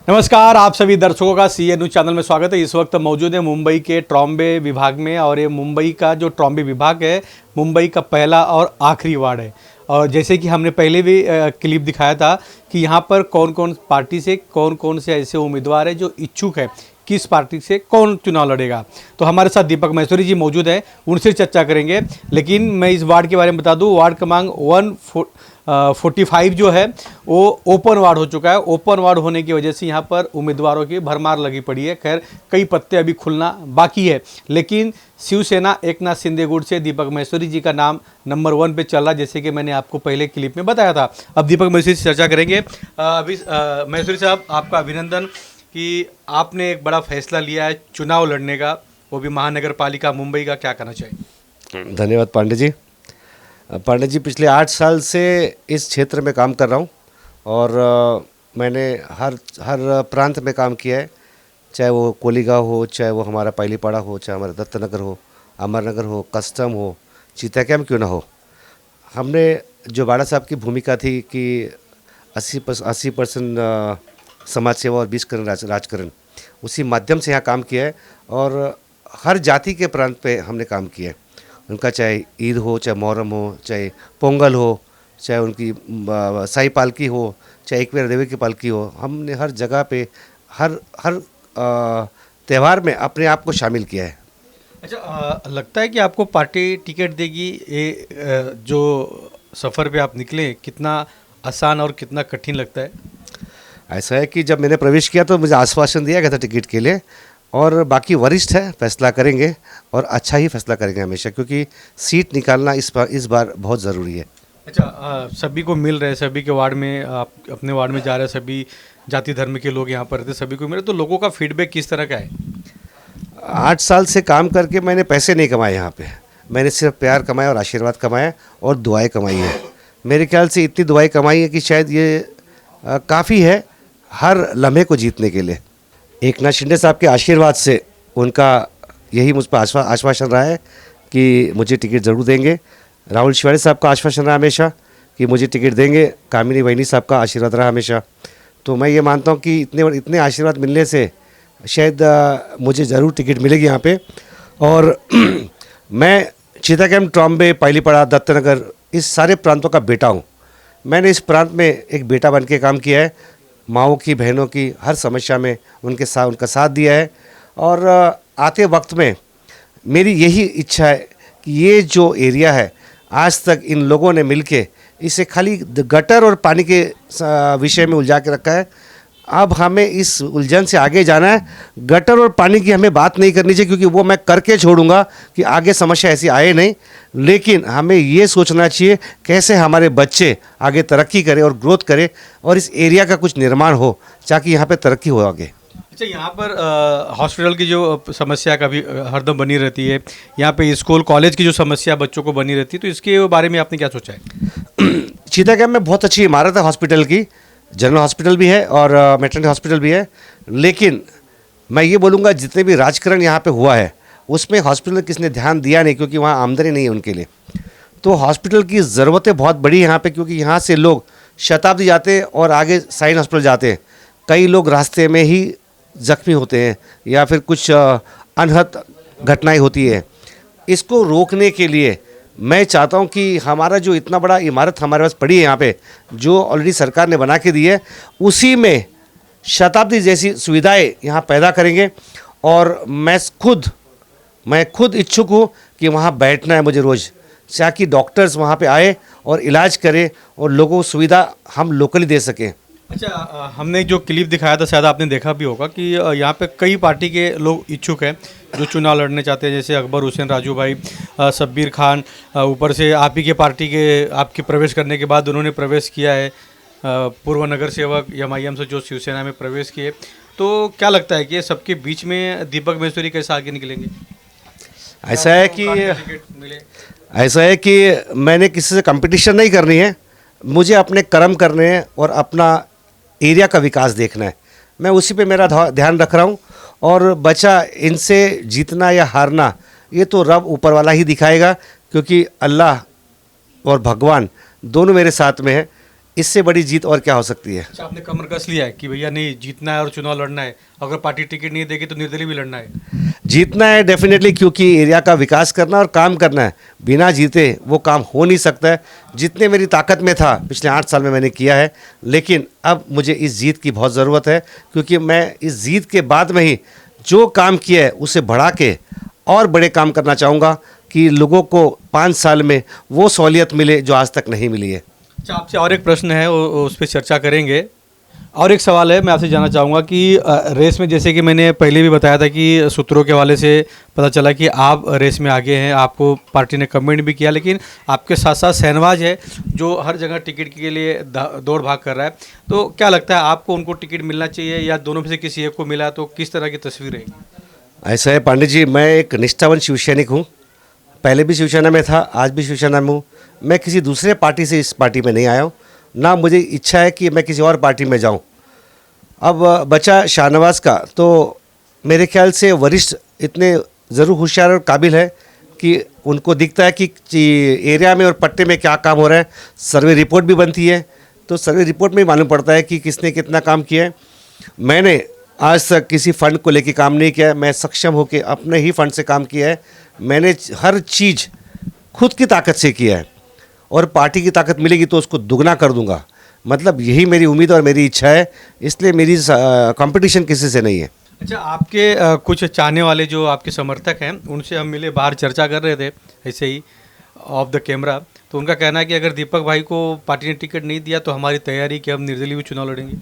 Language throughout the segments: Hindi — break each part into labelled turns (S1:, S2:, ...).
S1: नमस्कार, आप सभी दर्शकों का सी न्यूज़ चैनल में स्वागत है। इस वक्त मौजूद है मुंबई के ट्रॉम्बे विभाग में और ये मुंबई का जो ट्रॉम्बे विभाग है मुंबई का पहला और आखिरी वार्ड है। और जैसे कि हमने पहले भी क्लिप दिखाया था कि यहाँ पर कौन कौन पार्टी से कौन कौन से ऐसे उम्मीदवार है जो इच्छुक है किस पार्टी से कौन चुनाव लड़ेगा। तो हमारे साथ दीपक महेश्वरी जी मौजूद है, उनसे चर्चा करेंगे। लेकिन मैं इस वार्ड के बारे में बता दूं, वार्ड क्रमांक 145 जो है वो ओपन वार्ड हो चुका है। ओपन वार्ड होने की वजह से यहाँ पर उम्मीदवारों की भरमार लगी पड़ी है। खैर कई पत्ते अभी खुलना बाकी है, लेकिन शिवसेना एकनाथ शिंदे गुट से दीपक महेश्वरी जी का नाम नंबर 1 पे चल रहा, जैसे कि मैंने आपको पहले क्लिप में बताया था। अब दीपक महेश्वरी से चर्चा करेंगे। अभी महेश्वरी साहब, आपका अभिनंदन कि आपने एक बड़ा फैसला लिया है चुनाव लड़ने का, वो भी महानगर पालिका मुंबई का। क्या कहना चाहिए?
S2: धन्यवाद पांडे जी। पांडे जी, पिछले 8 साल से इस क्षेत्र में काम कर रहा हूँ और मैंने हर प्रांत में काम किया है, चाहे वो कोलीगांव हो, चाहे वो हमारा पाइलीपाड़ा हो, चाहे हमारा दत्तनगर हो, अमरनगर हो, कस्टम हो, चीता कैम्प क्यों ना हो। हमने जो बाड़ा साहब की भूमिका थी कि 80% समाज सेवा और 20% राजकारण, उसी माध्यम से यहाँ काम किया है और हर जाति के प्रांत पे हमने काम किया है। उनका चाहे ईद हो, चाहे मुहर्रम हो, चाहे पोंगल हो, चाहे उनकी साई पालकी हो, चाहे एकवीर देवी की पालकी हो, हमने हर जगह पे हर त्यौहार में अपने आप को शामिल किया है।
S1: अच्छा, लगता है कि आपको पार्टी टिकट देगी, ये जो सफ़र पे आप निकले कितना आसान और कितना कठिन लगता है?
S2: ऐसा है कि जब मैंने प्रवेश किया तो मुझे आश्वासन दिया गया था टिकट के लिए, और बाकी वरिष्ठ है, फैसला करेंगे और अच्छा ही फैसला करेंगे हमेशा, क्योंकि सीट निकालना इस बार बहुत ज़रूरी है।
S1: अच्छा, सभी को मिल रहे, सभी के वार्ड में, आप अपने वार्ड में जा रहे हैं, सभी जाति धर्म के लोग यहाँ पर रहते, सभी को मिल रहे, तो लोगों का फीडबैक किस तरह का है?
S2: 8 साल से काम करके मैंने पैसे नहीं कमाए यहाँ पे, मैंने सिर्फ प्यार कमाया और आशीर्वाद कमाया और दुआएं कमाई है। मेरे ख्याल से इतनी दुआएं कमाई है कि शायद ये काफ़ी है हर लम्हे को जीतने के लिए। एकनाथ शिंदे साहब के आशीर्वाद से उनका यही मुझ पर आश्वासन रहा है कि मुझे टिकट ज़रूर देंगे। राहुल शिवाड़ी साहब का आश्वासन रहा हमेशा कि मुझे टिकट देंगे। कामिनी वैनी साहब का आशीर्वाद रहा हमेशा। तो मैं ये मानता हूँ कि इतने आशीर्वाद मिलने से शायद मुझे ज़रूर टिकट मिलेगी यहाँ पे। और मैं चीता कैम्प, ट्रॉम्बे, पाइलीपाड़ा, दत्तनगर, इस सारे प्रांतों का बेटा हूँ। मैंने इस प्रांत में एक बेटा बन के काम किया है, माँओं की, बहनों की हर समस्या में उनका साथ दिया है। और आते वक्त में मेरी यही इच्छा है कि ये जो एरिया है, आज तक इन लोगों ने मिलके इसे खाली गटर और पानी के विषय में उलझा के रखा है। अब हमें इस उलझन से आगे जाना है। गटर और पानी की हमें बात नहीं करनी चाहिए, क्योंकि वो मैं करके छोड़ूंगा कि आगे समस्या ऐसी आए नहीं। लेकिन हमें ये सोचना चाहिए कैसे हमारे बच्चे आगे तरक्की करें और ग्रोथ करें और इस एरिया का कुछ निर्माण हो, ताकि यहाँ पे तरक्की हो आगे।
S1: अच्छा, यहाँ पर हॉस्पिटल की जो समस्या कभी हरदम बनी रहती है, यहाँ पे स्कूल कॉलेज की जो समस्या बच्चों को बनी रहती है, तो इसके बारे में आपने क्या सोचा है?
S2: चीता कैम्प में बहुत अच्छी इमारत है हॉस्पिटल की, जनरल हॉस्पिटल भी है और मैटरनिटी हॉस्पिटल भी है। लेकिन मैं ये बोलूँगा जितने भी राजकारण यहाँ पे हुआ है उसमें हॉस्पिटल किसने ध्यान दिया नहीं, क्योंकि वहाँ आमदनी नहीं है उनके लिए। तो हॉस्पिटल की ज़रूरतें बहुत बड़ी है यहाँ पे, क्योंकि यहाँ से लोग शताब्दी जाते हैं और आगे साइन हॉस्पिटल जाते हैं। कई लोग रास्ते में ही जख्मी होते हैं या फिर कुछ अनहद घटनाएँ होती है। इसको रोकने के लिए मैं चाहता हूं कि हमारा जो इतना बड़ा इमारत हमारे पास पड़ी है यहाँ पे, जो ऑलरेडी सरकार ने बना के दी है, उसी में शताब्दी जैसी सुविधाएं यहाँ पैदा करेंगे। और मैं खुद इच्छुक हूँ कि वहाँ बैठना है मुझे रोज़, ताकि डॉक्टर्स वहाँ पे आए और इलाज करें और लोगों को सुविधा हम लोकली दे सकें।
S1: अच्छा, हमने जो क्लिप दिखाया था, शायद आपने देखा भी होगा कि यहाँ पे कई पार्टी के लोग इच्छुक हैं जो चुनाव लड़ने चाहते हैं, जैसे अकबर हुसैन राजू भाई, शब्बीर खान, ऊपर से आप ही के पार्टी के आपके प्रवेश करने के बाद उन्होंने प्रवेश किया है, पूर्व नगर सेवक MIM से जो शिवसेना में प्रवेश किए। तो क्या लगता है कि सबके बीच में दीपक महेश्वरी कैसे आगे निकलेंगे?
S2: ऐसा है कि मैंने किसी से कंपटीशन नहीं करनी है, मुझे अपने कर्म करने हैं और अपना एरिया का विकास देखना है। मैं उसी पे मेरा ध्यान रख रहा हूँ। और बचा इनसे जीतना या हारना, ये तो रब ऊपर वाला ही दिखाएगा, क्योंकि अल्लाह और भगवान दोनों मेरे साथ में है। इससे बड़ी जीत और क्या हो सकती है।
S1: अच्छा, आपने कमर कस लिया है कि भैया नहीं, जीतना है और चुनाव लड़ना है, अगर पार्टी टिकट नहीं देगी तो निर्दलीय भी लड़ना है।
S2: जीतना है डेफिनेटली, क्योंकि एरिया का विकास करना और काम करना है। बिना जीते वो काम हो नहीं सकता है। जितने मेरी ताकत में था पिछले 8 साल में मैंने किया है, लेकिन अब मुझे इस जीत की बहुत ज़रूरत है, क्योंकि मैं इस जीत के बाद में ही जो काम किया है उसे बढ़ा के और बड़े काम करना चाहूँगा कि लोगों को 5 साल में वो सहूलियत मिले जो आज तक नहीं मिली है।
S1: अच्छा, आपसे और एक प्रश्न है, उस पर चर्चा करेंगे। और एक सवाल है, मैं आपसे जानना चाहूँगा कि रेस में, जैसे कि मैंने पहले भी बताया था कि सूत्रों के हवाले से पता चला कि आप रेस में आगे हैं, आपको पार्टी ने कमेंट भी किया, लेकिन आपके साथ साथ शहनवाज है जो हर जगह टिकट के लिए दौड़ भाग कर रहा है। तो क्या लगता है, आपको उनको टिकट मिलना चाहिए या दोनों में से किसी एक को मिला तो किस तरह की तस्वीर रहेगी?
S2: ऐसा है पांडे जी, मैं एक निष्ठावान शिव सैनिक हूँ। पहले भी शिवसेना में था, आज भी शिवसेना में हूँ। मैं किसी दूसरे पार्टी से इस पार्टी में नहीं आया हूँ, ना मुझे इच्छा है कि मैं किसी और पार्टी में जाऊँ। अब बचा शाहनवाज का, तो मेरे ख्याल से वरिष्ठ इतने ज़रूर होशियार और काबिल है कि उनको दिखता है कि एरिया में और पट्टे में क्या काम हो रहा है। सर्वे रिपोर्ट भी बनती है, तो सर्वे रिपोर्ट में ही मालूम पड़ता है कि किसने कितना काम किया है। मैंने आज तक किसी फंड को लेके काम नहीं किया है। मैं सक्षम होकर अपने ही फंड से काम किया है। मैंने हर चीज़ खुद की ताकत से किया है, और पार्टी की ताकत मिलेगी तो उसको दुगना कर दूंगा। मतलब यही मेरी उम्मीद और मेरी इच्छा है, इसलिए मेरी कंपटीशन किसी से नहीं है।
S1: अच्छा, आपके कुछ चाहने वाले जो आपके समर्थक हैं, उनसे हम मिले, बाहर चर्चा कर रहे थे ऐसे ही ऑफ द कैमरा। तो उनका कहना है कि अगर दीपक भाई को पार्टी ने टिकट नहीं दिया तो हमारी तैयारी कि हम निर्दलीय भी चुनाव लड़ेंगे।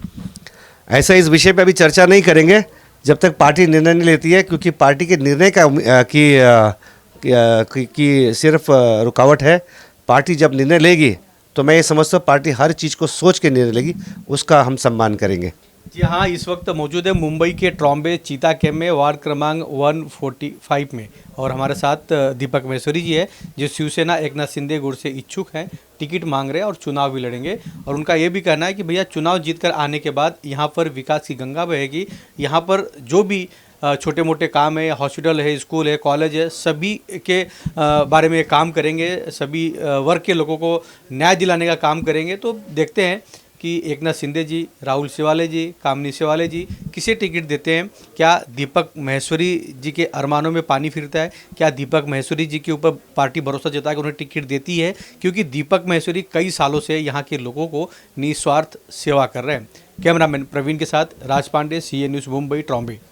S2: ऐसा इस विषय पे अभी चर्चा नहीं करेंगे जब तक पार्टी निर्णय नहीं लेती है, क्योंकि पार्टी के निर्णय का कि सिर्फ रुकावट है। पार्टी जब निर्णय लेगी तो मैं ये समझता हूँ पार्टी हर चीज़ को सोच के निर्णय लेगी, उसका हम सम्मान करेंगे।
S1: जी हाँ, इस वक्त मौजूद है मुंबई के ट्रॉम्बे चीता कैम्प में, वार्ड क्रमांक 145 में, और हमारे साथ दीपक महेश्वरी जी है जो शिवसेना एकनाथ शिंदे गुट से इच्छुक हैं, टिकट मांग रहे हैं और चुनाव भी लड़ेंगे। और उनका ये भी कहना है कि भैया चुनाव जीतकर आने के बाद यहाँ पर विकास की गंगा बहेगी। यहाँ पर जो भी छोटे मोटे काम है, हॉस्पिटल है, स्कूल है, कॉलेज है, सभी के बारे में काम करेंगे, सभी वर्ग के लोगों को न्याय दिलाने का काम करेंगे। तो देखते हैं कि एकनाथ शिंदे जी, राहुल शेवाले जी, कामनी शेवाले जी किसे टिकट देते हैं। क्या दीपक महेश्वरी जी के अरमानों में पानी फिरता है? क्या दीपक महेश्वरी जी के ऊपर पार्टी भरोसा जता के उन्हें टिकट देती है? क्योंकि दीपक महेश्वरी कई सालों से यहाँ के लोगों को निस्वार्थ सेवा कर रहे हैं। कैमरामैन प्रवीण के साथ राज पांडे, CA न्यूज़ मुंबई, ट्रॉम्बे।